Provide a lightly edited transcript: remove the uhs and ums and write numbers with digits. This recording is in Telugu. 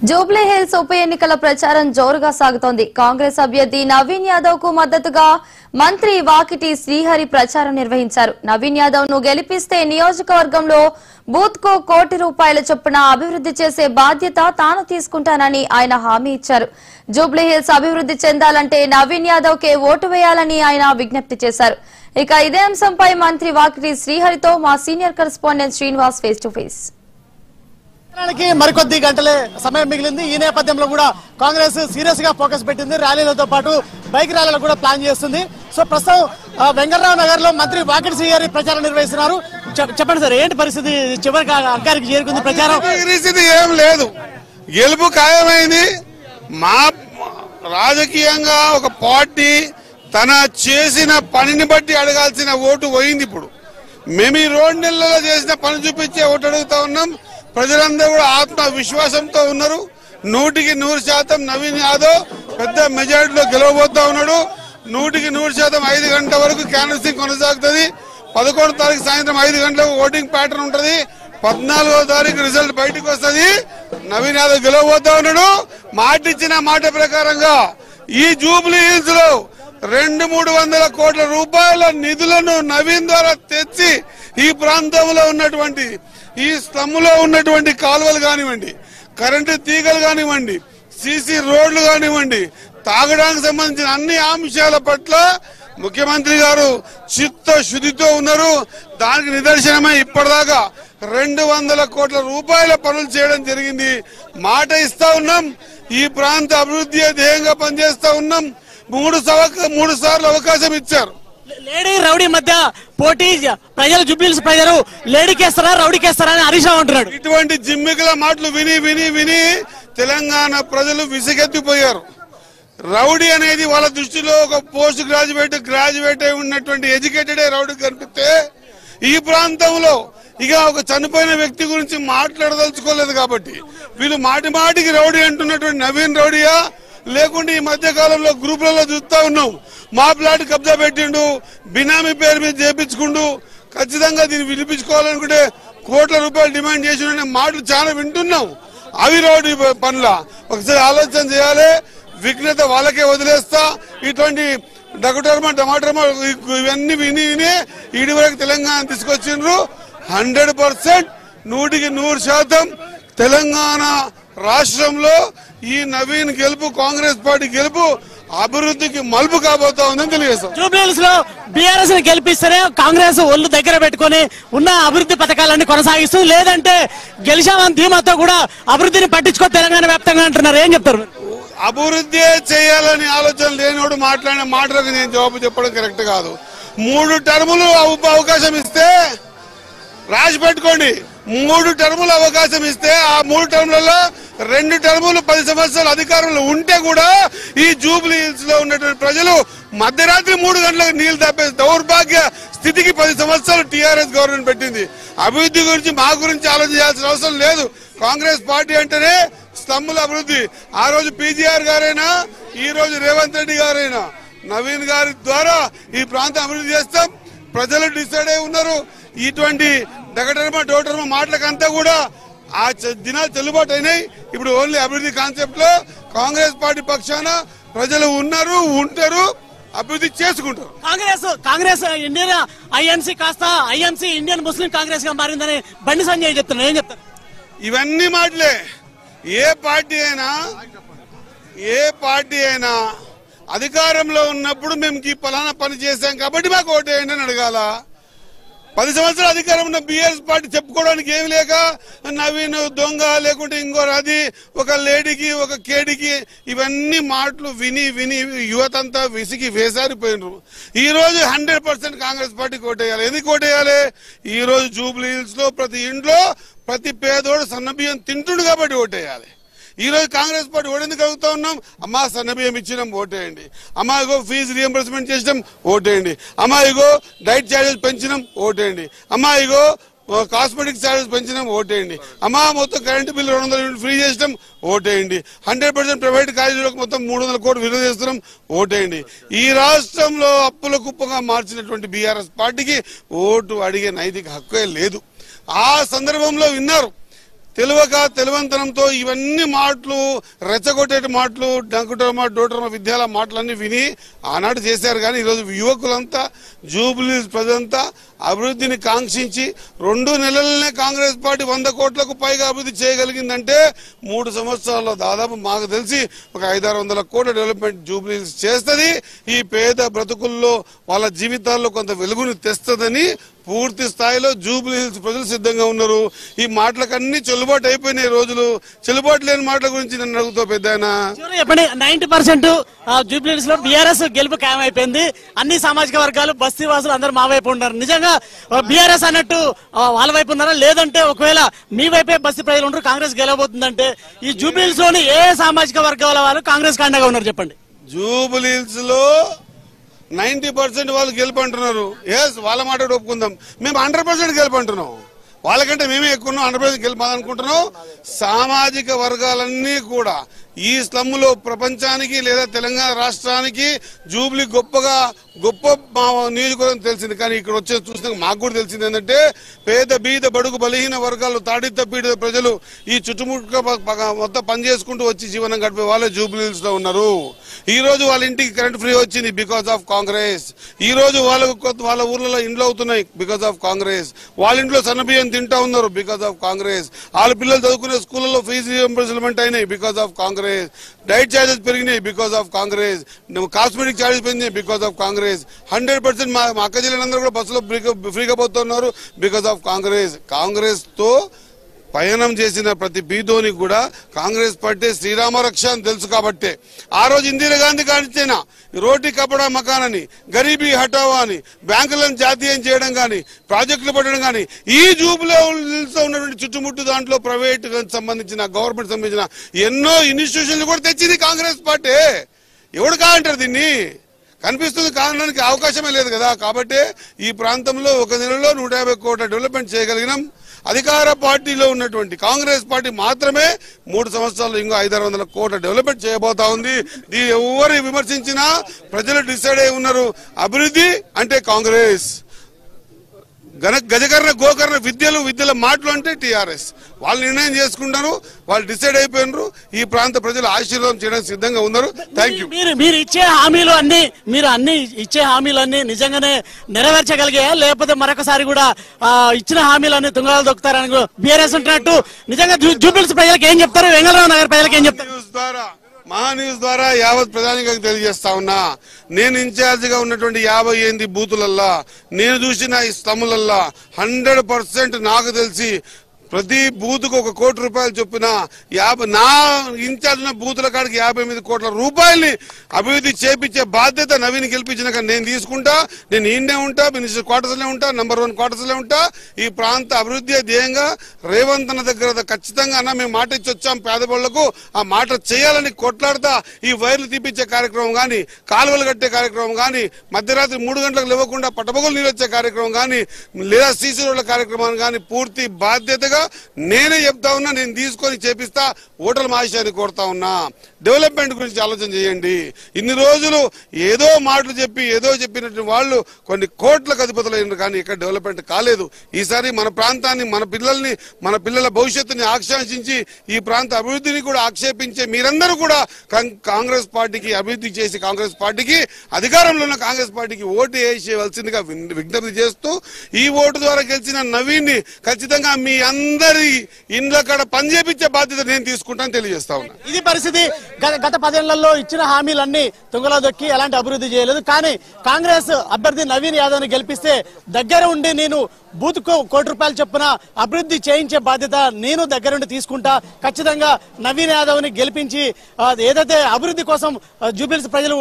జూబ్లీ హిల్స్ ఉప ఎన్నికల ప్రచారం జోరుగా సాగుతోంది. కాంగ్రెస్ అభ్యర్థి నవీన్ యాదవ్ కు మద్దతుగా మంత్రి వాకిటి శ్రీహరి ప్రచారం నిర్వహించారు. నవీన్ యాదవ్ ను గెలిపిస్తే నియోజకవర్గంలో బూత్ కు ₹1 కోటి చొప్పున అభివృద్ధి చేసే బాధ్యత తాను తీసుకుంటానని ఆయన హామీ ఇచ్చారు. జూబ్లీ హిల్స్ అభివృద్ధి చెందాలంటే నవీన్ యాదవ్ కే ఓటు వేయాలని ఆయన విజ్ఞప్తి చేశారు. ఇక ఇదే అంశంపై మంత్రి వాకిటి శ్రీహరితో మా senior correspondent Srinivas face to face. మరికొద్ది గంటలే సమయం మిగిలింది. ఈ నేపథ్యంలో కూడా కాంగ్రెస్ సీరియస్ గా ఫోకస్ పెట్టింది. ర్యాలీలతో పాటు బైక్ ర్యాలీలు కూడా ప్లాన్ చేస్తుంది. సో ప్రస్తుతం వెంకటరావు నగర్ లో మంత్రి వాకిటి శ్రీహరి ప్రచారం నిర్వహిస్తున్నారు. చెప్పండి సార్, ఏంటి పరిస్థితి? చివరికి అగ్గారికి చేరుకుంది ప్రచారం. పరిస్థితి ఏం లేదు, గెలుపు ఖాయమైంది. మా రాజకీయంగా ఒక పార్టీ తన చేసిన పనిని బట్టి అడగాల్సిన ఓటు పోయింది. ఇప్పుడు మేము ఈ 2 నెలల్లో చేసిన పని చూపించే ఓటు అడుగుతా ఉన్నాం. ప్రజలందరూ కూడా ఆత్మ విశ్వాసంతో ఉన్నారు. 100% నవీన్ యాదవ్ పెద్ద మెజారిటీలో గెలవబోతా ఉన్నాడు. 100% 5 గంటల వరకు క్యాన్వసింగ్ కొనసాగుతుంది. 11వ తారీఖు సాయంత్రం 5 గంటలకు ఓటింగ్ ప్యాటర్న్ ఉంటుంది. 14వ తారీఖు రిజల్ట్ బయటకు వస్తుంది. నవీన్ యాదవ్ గెలవబోతా ఉన్నాడు. మాట ఇచ్చిన మాట ప్రకారంగా ఈ జూబ్లీ హిల్స్ లో 200-300 కోట్ల రూపాయల నిధులను నవీన్ ద్వారా తెచ్చి ఈ ప్రాంతంలో ఉన్నటువంటి ఈ స్లమ్లో ఉన్నటువంటి కాలువలు కానివ్వండి, కరెంటు తీగలు కానివ్వండి, సీసీ రోడ్లు కానివ్వండి, తాగడానికి సంబంధించిన అన్ని అంశాల పట్ల ముఖ్యమంత్రి గారు చిత్తశుద్ధితో ఉన్నారు. దానికి నిదర్శనమే ఇప్పటిదాకా 200 కోట్ల రూపాయల పనులు చేయడం జరిగింది. మాట ఇస్తా ఉన్నాం. ఈ ప్రాంత అభివృద్ధి ధ్యేయంగా పనిచేస్తా ఉన్నాం. 3 సార్లు అవకాశం ఇచ్చారు. లేడీ రౌడీ మధ్య పోటీ, ప్రజలు జూబ్లీహిల్స్ ప్రజలు లేడీకేస్తారా రౌడీకేస్తారా అని హరీష్ రావు అంటున్నాడు. ఇటువంటి జిమ్మికల మాటలు విని విని విని తెలంగాణ ప్రజలు విసిగెత్తిపోయారు. రౌడీ అనేది వాళ్ళ దృష్టిలో ఒక పోస్ట్ గ్రాడ్యుయేట్ అయి ఉన్నటువంటి ఎడ్యుకేటెడ్ రౌడీ కనిపిస్తే, ఈ ప్రాంతంలో ఇక ఒక చనిపోయిన వ్యక్తి గురించి మాట్లాడదలుచుకోలేదు కాబట్టి వీళ్ళు మాటికి రౌడీ అంటున్నటువంటి నవీన్ రౌడీయా, లేకుంటే ఈ మధ్య కాలంలో గ్రూపులలో చూస్తా ఉన్నాం, మా ప్లాట్ కబ్జా పెట్టిండు, బినామీ పేరు మీద చేపించుకుంటూ ఖచ్చితంగా దీన్ని వినిపించుకోవాలనుకుంటే కోట్ల రూపాయలు డిమాండ్ చేసిన మాటలు చాలా వింటున్నాం. అవి రౌడీ పనుల ఒకసారి ఆలోచన చేయాలి. విఘ్నత వాళ్ళకే వదిలేస్తా. ఇటువంటి డగుటర్మ టమాటర్మ ఇవన్నీ విని విని ఇడి వరకు తెలంగాణ తీసుకొచ్చిండ్రు. 100% 100% తెలంగాణ రాష్ట్రంలో ఈ నవీన్ గెలుపు, కాంగ్రెస్ పార్టీ గెలుపు అభివృద్ధికి మలుపు కాబోతా ఉందని తెలియజేస్తాం. జూబ్లీహిల్స్ లో బీఆర్ఎస్ ని గెలిపిస్తేనే కాంగ్రెస్ ఒళ్ళు దగ్గర పెట్టుకుని ఉన్న అభివృద్ధి పథకాలన్నీ కొనసాగిస్తుంది, లేదంటే గెలిచామని ధీమాతో కూడా అభివృద్ధిని పట్టించుకో తెలంగాణ వ్యాప్తంగా అంటున్నారు. ఏం చెప్తారు? అభివృద్ధి చేయాలని ఆలోచన లేనివాడు మాట్లాడిన మాటలకు నేను జవాబు చెప్పడం కరెక్ట్ కాదు. 3 టర్ములు అవకాశం ఇస్తే రాసి పెట్టుకోండి. 3 టర్ములు అవకాశం ఇస్తే ఆ 3 టర్ములలో 2 టర్ములు 10 సంవత్సరాలు అధికారంలో ఉంటే కూడా ఈ జూబ్లీ హిల్స్ లో ఉన్నటువంటి ప్రజలు మధ్యరాత్రి 3 గంటలకు నీళ్లు తప్పే దౌర్భాగ్య స్థితికి 10 సంవత్సరాలు టీఆర్ఎస్ గవర్నమెంట్ పెట్టింది. అభివృద్ధి గురించి మా గురించి ఆలోచన చేయాల్సిన అవసరం లేదు. కాంగ్రెస్ పార్టీ అంటేనే స్తంభుల అభివృద్ధి. ఆ రోజు పీజీఆర్ గారైనా, ఈ రోజు రేవంత్ రెడ్డి గారైనా నవీన్ గారి ద్వారా ఈ ప్రాంతం అభివృద్ధి చేస్తాం. ప్రజలు డిసైడ్ అయి ఉన్నారు. ఇటువంటి డగటర్మ డోటర్మ మాటలకంతా కూడా ఆ దినాలు చెల్లుబాటు అయినాయి. ఇప్పుడు ఓన్లీ అభివృద్ధి కాన్సెప్ట్ లో కాంగ్రెస్ పార్టీ పక్షాన ప్రజలు ఉన్నారు, ఉంటారు, అభివృద్ధి చేసుకుంటారు. కాంగ్రెస్ ఇండియన్ ఐఎన్సీ కాస్త ఐఎన్సీ ఇండియన్ ముస్లిం కాంగ్రెస్ గా మారిందని బండి సంజయ్ చెప్తున్నారు. ఏం చెప్తారు? ఇవన్నీ మాటలే. ఏ పార్టీ అయినా అధికారంలో ఉన్నప్పుడు మేము ఈ పలానా పని చేశాం కాబట్టి మాకు ఓటేయండి అని అడగాల. 10 సంవత్సరాలు అధికారం ఉన్న బీఆర్ఎస్ పార్టీ చెప్పుకోవడానికి ఏమి లేక నవీన్ దొంగ, లేకుంటే ఇంకో అది ఒక లేడీకి ఒక కేడీకి ఇవన్నీ మాటలు విని విని యువతంతా విసిగి వేసారిపోయినరు. ఈ రోజు 100% కాంగ్రెస్ పార్టీకి ఓటేయాలి. ఎందుకు ఓటేయాలి? ఈ రోజు జూబ్లీ హిల్స్ లో ప్రతి ఇంట్లో ప్రతి పేదోడు సన్నబియ్యం తింటుండు కాబట్టి ఓటేయాలి. ఈ రోజు కాంగ్రెస్ పార్టీ ఓడేందుకు అడుగుతా ఉన్నాం? అమ్మా సన్నబియ్యం ఇచ్చినాం ఓటేయండి, అమ్మా ఇగో ఫీజు రియంబర్స్మెంట్ చేసినాం ఓటేయండి, అమ్మా ఇగో డైట్ ఛార్జెస్ పెంచినాం ఓటేయండి, అమ్మా ఇగో కాస్మెటిక్ ఛార్జెస్ పెంచినాం ఓటేయండి, అమ్మా మొత్తం కరెంటు బిల్లు 200 యూనిట్ ఫ్రీ చేసినాం ఓటేయండి, 100% ప్రైవేట్ కాలేజీలకు మొత్తం 300 కోట్లు విడుదల చేస్తున్నాం ఓటేయండి. ఈ రాష్ట్రంలో అప్పుల కుప్పగా మార్చినటువంటి బీఆర్ఎస్ పార్టీకి ఓటు అడిగే నైతిక హక్కే లేదు. ఆ సందర్భంలో విన్నారు తెలివంతనంతో ఇవన్నీ మాటలు, రెచ్చగొట్టే మాటలు, డంకుటర్మ డోటర్మ విద్యాల మాటలన్నీ విని ఆనాడు చేశారు. కానీ ఈరోజు యువకులంతా, జూబ్లీ ప్రజలంతా అభివృద్ధిని కాంక్షించి 2 నెలలనే కాంగ్రెస్ పార్టీ 100 కోట్లకు పైగా అభివృద్ధి చేయగలిగిందంటే 3 సంవత్సరాల్లో దాదాపు మాకు తెలిసి ఒక 500-600 కోట్ల డెవలప్మెంట్ జూబ్లీ చేస్తుంది. ఈ పేద బ్రతుకుల్లో వాళ్ళ జీవితాల్లో కొంత వెలుగుని తెస్తుందని పూర్తి స్థాయిలో జూబ్లీ హిల్స్ ప్రజలు సిద్ధంగా ఉన్నారు. ఈ మాటలకన్నీ చెల్లుబాటు అయిపోయినాయి రోజులు. చెల్లుబాటు లేని మాటల గురించి నన్ను అడుగుతావు పెద్దాయన. చెప్పండి, 90% జూబ్లీ హిల్స్ లో బీఆర్ఎస్ గెలుపు ఖాయం అయిపోయింది. అన్ని సామాజిక వర్గాలు, బస్తీ వాసులు అందరూ మా వైపు ఉన్నారు. నిజంగా బీఆర్ఎస్ అన్నట్టు వాళ్ళ వైపు ఉన్నారా, లేదంటే ఒకవేళ మీ వైపే బస్తీ ప్రజలు ఉంటారు, కాంగ్రెస్ గెలవబోతుందంటే ఈ జూబ్లీ హిల్స్ లోని ఏ సామాజిక వర్గాల వాళ్ళు కాంగ్రెస్ కాండగా ఉన్నారు చెప్పండి? జూబ్లీ హిల్స్ లో 90% వాళ్ళు గెలుపంటున్నారు. ఎస్, వాళ్ళ మాట ఒప్పుకుందాం. మేము 100% గెలుపంటున్నాం. వాళ్ళకంటే మేమే ఎక్కువ 100% గెలుపాలనుకుంటున్నాం. సామాజిక వర్గాలన్నీ కూడా ఈ స్లమ్లో ప్రపంచానికి లేదా తెలంగాణ రాష్ట్రానికి జూబ్లీ గొప్ప నియోజకవర్గం తెలిసింది. కానీ ఇక్కడ వచ్చే చూసిన మాకు కూడా తెలిసింది ఏంటంటే పేద బీద బడుగు బలహీన వర్గాలు, తాడిత పీడిత ప్రజలు ఈ చుట్టుముట్టు మొత్తం పని చేసుకుంటూ వచ్చి జీవనం గడిపే వాళ్ళే జూబ్లీ హిల్స్ లో ఉన్నారు. ఈ రోజు వాళ్ళ ఇంటికి కరెంట్ ఫ్రీ వచ్చింది బికాస్ ఆఫ్ కాంగ్రెస్. ఈ రోజు వాళ్ళ ఊర్లలో ఇండ్లు అవుతున్నాయి బికాస్ ఆఫ్ కాంగ్రెస్. వాళ్ళ ఇంట్లో సన్నబియ్యం తింటా ఉన్నారు బికాస్ ఆఫ్ కాంగ్రెస్. వాళ్ళ పిల్లలు చదువుకునే స్కూళ్ళలో ఫీజు రియంబర్స్మెంట్ అయినాయి because of Congress. Diet charges పెరిగినాయి because of Congress. Cosmetic charges పెరిగినాయి బికాస్ ఆఫ్ కాంగ్రెస్. 100% మా అక్క చెల్లెలందరూ కూడా బస్సులో ఫ్రీగా పోతున్నారు బికాస్ ఆఫ్ కాంగ్రెస్. కాంగ్రెస్ తో పయనం చేసిన ప్రతి బీదోని కూడా కాంగ్రెస్ పార్టీ శ్రీరామ రక్ష అని తెలుసు. కాబట్టే ఆ రోజు ఇందిరాగాంధీ కానిచ్చేనా రోటీ కపడా మకాన్ అని, గరీబీ హటావా అని, బ్యాంకులను జాతీయం చేయడం కానీ, ప్రాజెక్టులు పెట్టడం కానీ, ఈ జూబ్లీ హిల్స్ ఉన్నటువంటి చుట్టుముట్టు దాంట్లో ప్రైవేట్ సంబంధించిన, గవర్నమెంట్ సంబంధించిన ఎన్నో ఇన్స్టిట్యూషన్లు కూడా తెచ్చింది కాంగ్రెస్ పార్టీ. ఎవడు కాదంటారు దీన్ని? కనిపిస్తుంది, కావడానికి అవకాశమే లేదు కదా. కాబట్టి ఈ ప్రాంతంలో 1 నెలలో 150 కోట్ల డెవలప్మెంట్ చేయగలిగినాం. అధికార పార్టీలో ఉన్నటువంటి కాంగ్రెస్ పార్టీ మాత్రమే 3 సంవత్సరాల్లో ఇంకో 500-600 కోట్ల డెవలప్మెంట్ చేయబోతా ఉంది. దీన్ని ఎవరు విమర్శించినా ప్రజలు డిసైడ్ అయి ఉన్నారు. అభివృద్ధి అంటే కాంగ్రెస్, గజకర్ణ గోకర్ణ విద్యల మాటలు అంటే టీఆర్ఎస్. వాళ్ళు నిర్ణయం చేసుకుంటారు, వాళ్ళు డిసైడ్ అయిపోయినారు. ఈ ప్రాంత ప్రజలు ఆశీర్వాదం చేయడానికి సిద్ధంగా ఉన్నారు. Thank you. మీరు ఇచ్చే హామీలన్నీ నిజంగానే నెరవేర్చగలిగాయా, లేకపోతే మరొకసారి కూడా ఇచ్చిన హామీలన్నీ తుంగలు దొక్కుతారని బీఆర్ఎస్ ఉంటున్నట్టు నిజంగా జూబ్లీ హిల్స్ ప్రజలకు ఏం చెప్తారు, వెంగళరావు నగర్ ప్రజలకు ఏం చెప్తారు? మహాన్యూస్ ద్వారా యావత్ ప్రధానిగా తెలియజేస్తా ఉన్నా, నేను ఇన్ఛార్జిగా ఉన్నటువంటి 58 బూతులల్లా నేను చూసిన ఈ స్లమ్లల్లా 100% నాకు తెలిసి ప్రతి బూత్కు 1 కోటి రూపాయలు చొప్పున నా ఇన్ఛార్జ్ ఉన్న బూతుల కాడికి 58 కోట్ల రూపాయల్ని అభివృద్ధి చేపించే బాధ్యత నవీన్ గెలిపించినాక నేను తీసుకుంటా. నేను ఈయనే ఉంటా, మినిస్టర్ క్వార్టర్స్ లో ఉంటా, నంబర్ 1 క్వార్టర్స్ లో ఉంటా. ఈ ప్రాంత అభివృద్ధి ధ్యేయంగా రేవంత్ అన్న దగ్గర ఖచ్చితంగా అన్న మేము మాట ఇచ్చి వచ్చాం పేదవాళ్లకు, ఆ మాట చేయాలని కొట్లాడతా. ఈ వైర్లు తీపించే కార్యక్రమం కానీ, కాలువలు కట్టే కార్యక్రమం కానీ, మధ్యరాత్రి 3 గంటలకు లేవకుండా పట్టపగలు నీళ్ళు వచ్చే కార్యక్రమం కానీ, లేదా సీసీ రోడ్ల కార్యక్రమాన్ని కానీ పూర్తి బాధ్యతగా నేనే చెప్తా ఉన్నా. నేను తీసుకొని చేపిస్తా. ఓటర్ల మహాశయాన్ని కోరుతా ఉన్నా, డెవలప్మెంట్ గురించి ఆలోచన చేయండి. ఇన్ని రోజులు ఏదో మాటలు చెప్పి ఏదో చెప్పినట్టు వాళ్ళు కొన్ని కోట్లకు అధిపతులైనారు, కానీ ఇక్కడ డెవలప్మెంట్ కాలేదు. ఈసారి మన ప్రాంతాన్ని, మన పిల్లల భవిష్యత్తుని ఆకాంక్షించి ఈ ప్రాంత అభివృద్ధిని కూడా ఆక్షేపించే మీరందరూ కూడా కాంగ్రెస్ పార్టీకి అభివృద్ధి చేసి కాంగ్రెస్ పార్టీకి అధికారంలో ఉన్న కాంగ్రెస్ పార్టీకి ఓటు వేయవలసిందిగా విజ్ఞప్తి చేస్తూ, ఈ ఓటు ద్వారా గెలిచిన నవీన్ని ఖచ్చితంగా మీ అందరి ఇండ్ల కాడ పనిచేపించే బాధ్యత నేను తీసుకుంటాను తెలియజేస్తా ఉన్నా. ఇది పరిస్థితి. గత 10 ఏళ్లలో ఇచ్చిన హామీలన్నీ తుంగలో దొక్కి ఎలాంటి అభివృద్ధి చేయలేదు. కానీ కాంగ్రెస్ అభ్యర్థి నవీన్ యాదవ్ ని గెలిపిస్తే దగ్గర ఉండి నేను బూత్ కు 1 కోటి రూపాయలు చొప్పున అభివృద్ధి చేయించే బాధ్యత నేను దగ్గరుండి తీసుకుంటా. ఖచ్చితంగా నవీన్ యాదవ్ ని గెలిపించి ఏదైతే అభివృద్ధి కోసం జూబ్లీ హిల్స్ ప్రజలు